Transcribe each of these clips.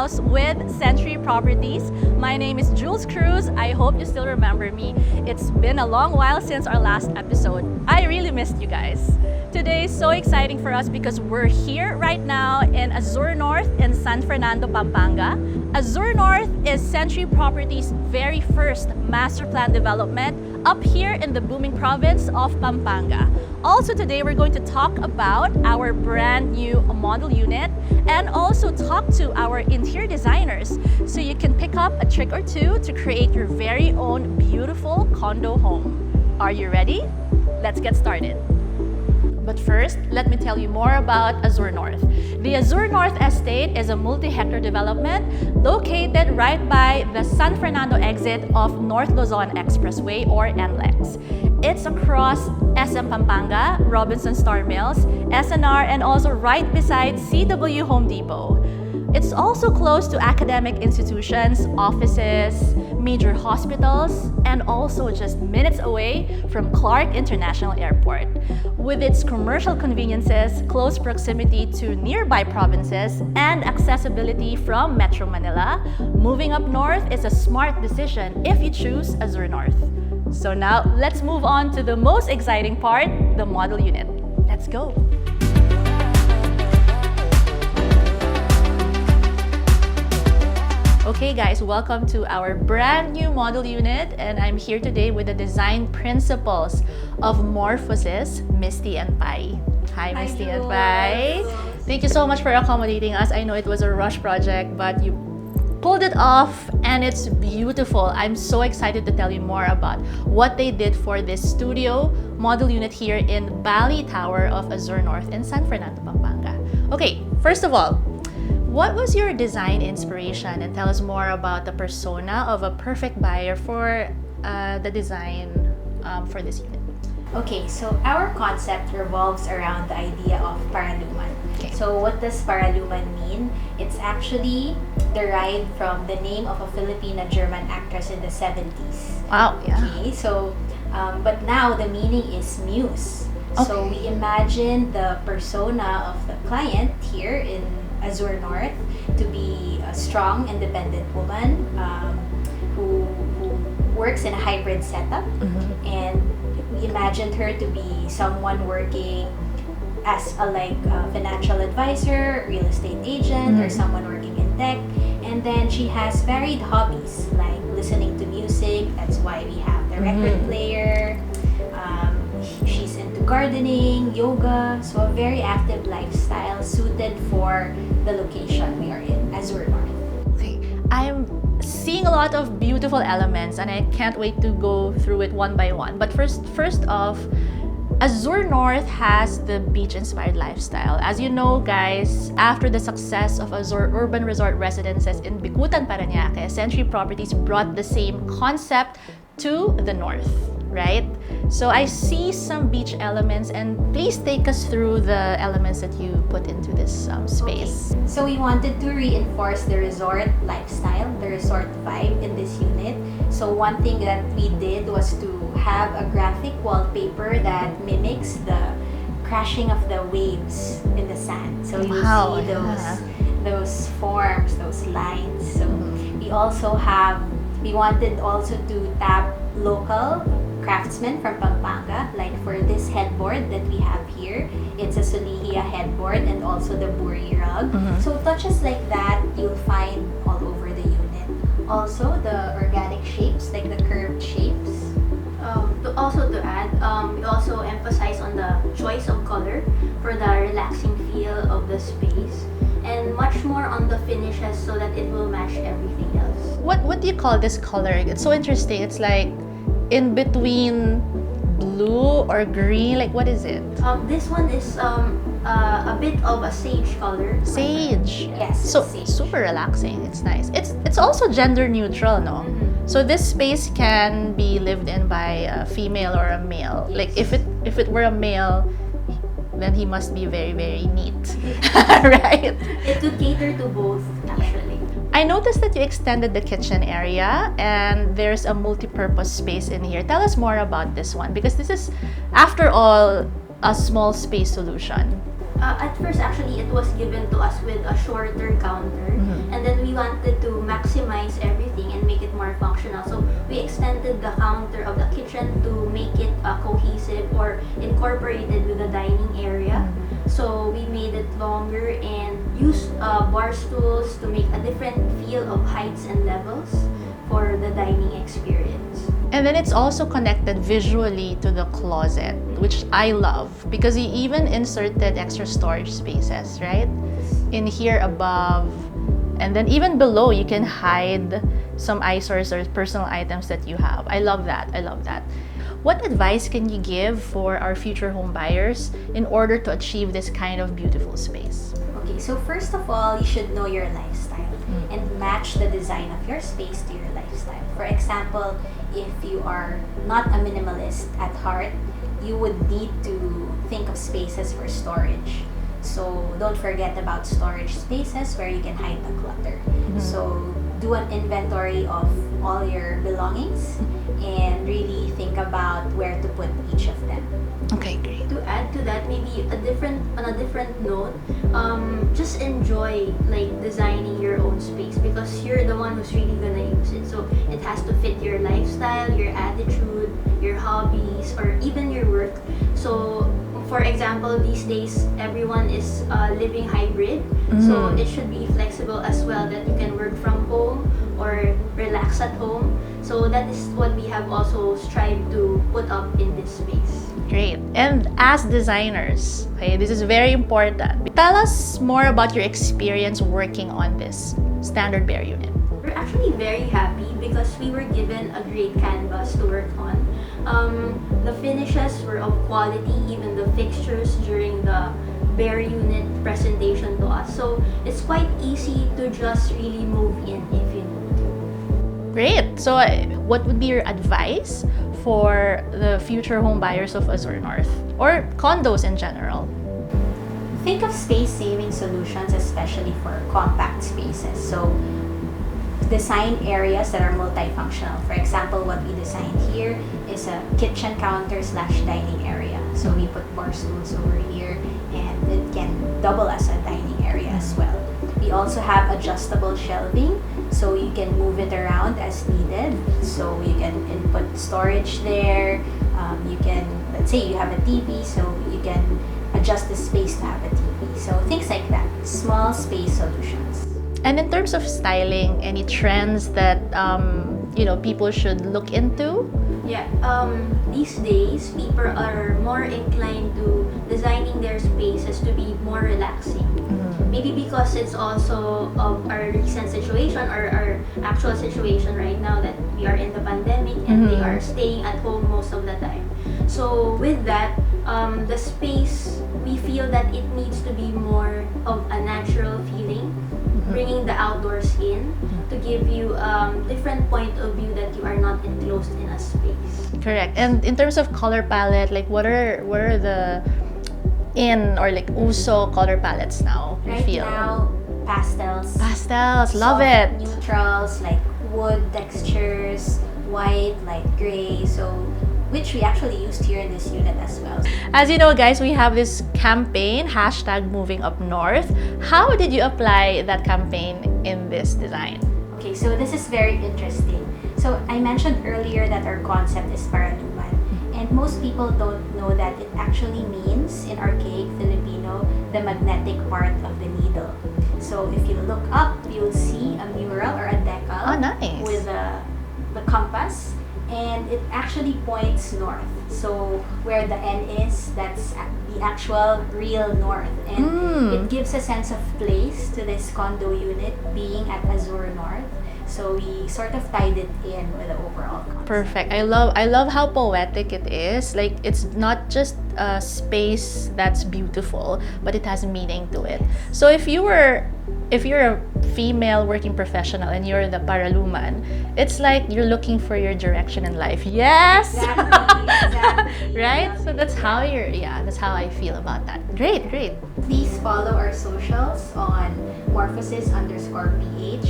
house with Century Properties. My name is Jules Cruz. I hope you still remember me. It's been a long while since our last episode. I really missed you guys. Today is so exciting for us because we're here right now in Azure North in San Fernando, Pampanga. Azure North is Century Properties' very first master plan development up here in the booming province of Pampanga. Also today we're going to talk about our brand new model unit and also talk to our interior designers so you can pick up a trick or two to create your very own beautiful condo home. Are you ready? Let's get started. But first, let me tell you more about Azure North. The Azure North Estate is a multi-hectare development located right by the San Fernando exit of North Luzon Expressway or NLEX. It's across SM Pampanga, Robinson Star Mills, SNR, and also right beside CW Home Depot. It's also close to academic institutions, offices, major hospitals, and also just minutes away from Clark International Airport. With its commercial conveniences, close proximity to nearby provinces, and accessibility from Metro Manila, moving up north is a smart decision if you choose Azure North. So now, let's move on to the most exciting part, the model unit. Let's go! Okay guys, welcome to our brand new model unit, and I'm here today with the design principals of Morphosis, Misty and Pai. Hi Misty and Pai. Thank you so much for accommodating us. I know it was a rush project, but you pulled it off and it's beautiful. I'm so excited to tell you more about what they did for this studio model unit here in Bali Tower of Azure North in San Fernando, Pampanga. Okay, first of all, what was your design inspiration, and tell us more about the persona of a perfect buyer for the design for this unit? Okay, so our concept revolves around the idea of paraluman. Okay. So what does paraluman mean? It's actually derived from the name of a Filipina-German actress in the 70s. Wow, yeah. Okay, so but now the meaning is muse. Okay. So we imagine the persona of the client here in Azure North to be a strong, independent woman who works in a hybrid setup. Mm-hmm. And we imagined her to be someone working as a financial advisor, real estate agent, or someone working in tech. And then she has varied hobbies like listening to music. That's why we have the record player. She's into gardening, yoga, so a very active lifestyle suited for the location we are in, Azure North. Okay, I'm seeing a lot of beautiful elements and I can't wait to go through it one by one. But first off, Azure North has the beach-inspired lifestyle. As you know, guys, after the success of Azure Urban Resort Residences in Bicutan, Parañaque, Century Properties brought the same concept to the north, right? So I see some beach elements, and please take us through the elements that you put into this space. Okay. So we wanted to reinforce the resort lifestyle, the resort vibe in this unit. So one thing that we did was to have a graphic wallpaper that mimics the crashing of the waves in the sand. So you see those forms, those lines. So we wanted also to tap local craftsmen from Pampanga. Like for this headboard that we have here, it's a Solihia headboard and also the Buri rug. So touches like that you'll find all over the unit. Also the organic shapes, like the curved shapes. To add, we also emphasize on the choice of color for the relaxing feel of the space, and much more on the finishes so that it will match everything else. What do you call this color? It's so interesting. It's like in between blue or green. Like, what is it? This one is a bit of a sage color. Sage. Yes. So sage. super relaxing. It's nice. It's also gender neutral, no? So this space can be lived in by a female or a male. Yes. Like if it were a male, then he must be very, very neat, right? It could cater to both, actually. I noticed that you extended the kitchen area and there's a multi-purpose space in here. Tell us more about this one, because this is, after all, a small space solution. At first, actually, it was given to us with a shorter counter, and then we wanted to maximize everything and make it more functional. So we extended the counter of the kitchen to make it cohesive or incorporated with the dining area. So we made it longer and used bar stools to make a different feel of heights and levels for the dining experience. And then it's also connected visually to the closet, which I love because you even inserted extra storage spaces, right? In here above, and then even below, you can hide some eyesores or personal items that you have. I love that. I love that. What advice can you give for our future home buyers in order to achieve this kind of beautiful space? Okay, so first of all, you should know your lifestyle and match the design of your space to your lifestyle. For example, if you are not a minimalist at heart, you would need to think of spaces for storage. So don't forget about storage spaces where you can hide the clutter. So do an inventory of all your belongings and really think about where to put each of them. Okay, great. To add to that, maybe on a different note, just enjoy like designing your own space because you're the one who's really gonna use it. So it has to fit your lifestyle, your attitude, your hobbies, or even your work. So for example, these days everyone is living hybrid, so it should be flexible as well, that you can work from home or relax at home. So that is what we have also strived to put up in this space. Great. And as designers, okay, this is very important. Tell us more about your experience working on this standard bare unit. We're actually very happy because we were given a great canvas to work on. The finishes were of quality, even the fixtures during the bare unit presentation to us. So it's quite easy to just really move in if you need to. Great. So what would be your advice for the future home buyers of Azure North or condos in general? Think of space-saving solutions, especially for compact spaces. So design areas that are multifunctional. For example, what we designed here is a kitchen counter / dining area. So we put bar stools over here and it can double as a dining area as well. We also have adjustable shelving, so you can move it around as needed. So you can input storage there. You can, let's say you have a TV, so you can adjust the space to have a TV. So things like that, small space solutions. And in terms of styling, any trends that people should look into? Yeah, these days people are more inclined to designing their spaces to be more relaxing. Maybe because it's also of our recent situation or our actual situation right now that we are in the pandemic and they are staying at home most of the time. So with that, the space, we feel that it needs to be more of a natural feeling, bringing the outdoors in to give you different point of view that you are not enclosed in a space. Correct. And in terms of color palette, like what are the in or like uso color palettes now? You Right feel? now, pastels. Pastels, love soft it. Neutrals like wood textures, white, light gray. So which we actually used here in this unit as well. As you know, guys, we have this campaign, #MovingUpNorth. How did you apply that campaign in this design? Okay, so this is very interesting. So I mentioned earlier that our concept is paraluman. And most people don't know that it actually means, in archaic Filipino, the magnetic part of the needle. So if you look up, you'll see a mural or a decal Oh, nice. with the compass. And it actually points north. So where the N is, that's the actual real north. And it gives a sense of place to this condo unit being at Azure North. So we sort of tied it in with the overall concept. Perfect. I love how poetic it is. Like it's not just a space that's beautiful, but it has meaning to it. So if you're a female working professional and you're the paraluman, it's like you're looking for your direction in life. Yes. Exactly. Right? So that's how that's how I feel about that. Great. Please follow our socials on morphosis_ph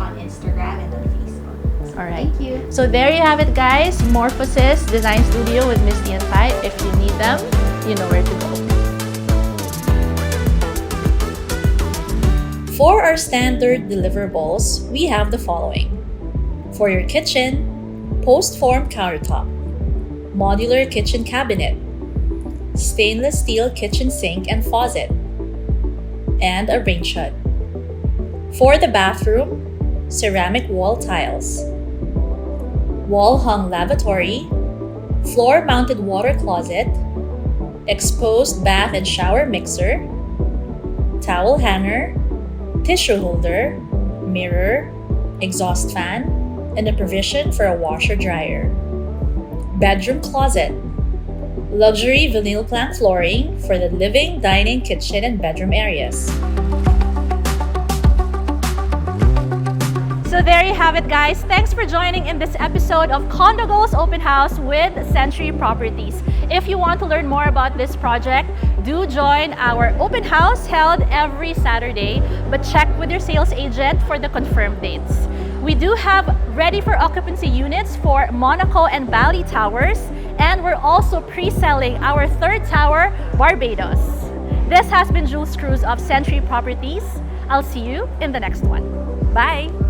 on Instagram and on Facebook. All right. Thank you. So there you have it, guys. Morphosis Design Studio with Misty and Pai. If you need them, you know where to go. For our standard deliverables, we have the following. For your kitchen, post-formed countertop, modular kitchen cabinet, stainless steel kitchen sink and faucet, and a range hood. For the bathroom, ceramic wall tiles, wall-hung lavatory, floor-mounted water closet, exposed bath and shower mixer, towel hanger, tissue holder, mirror, exhaust fan, and a provision for a washer-dryer. Bedroom closet, luxury vinyl plank flooring for the living, dining, kitchen, and bedroom areas. So there you have it, guys. Thanks for joining in this episode of Condo Goals Open House with Century Properties. If you want to learn more about this project, do join our open house held every Saturday, but check with your sales agent for the confirmed dates. We do have ready for occupancy units for Monaco and Bali towers, and we're also pre-selling our third tower, Barbados. This has been Jules Cruz of Century Properties. I'll see you in the next one. Bye!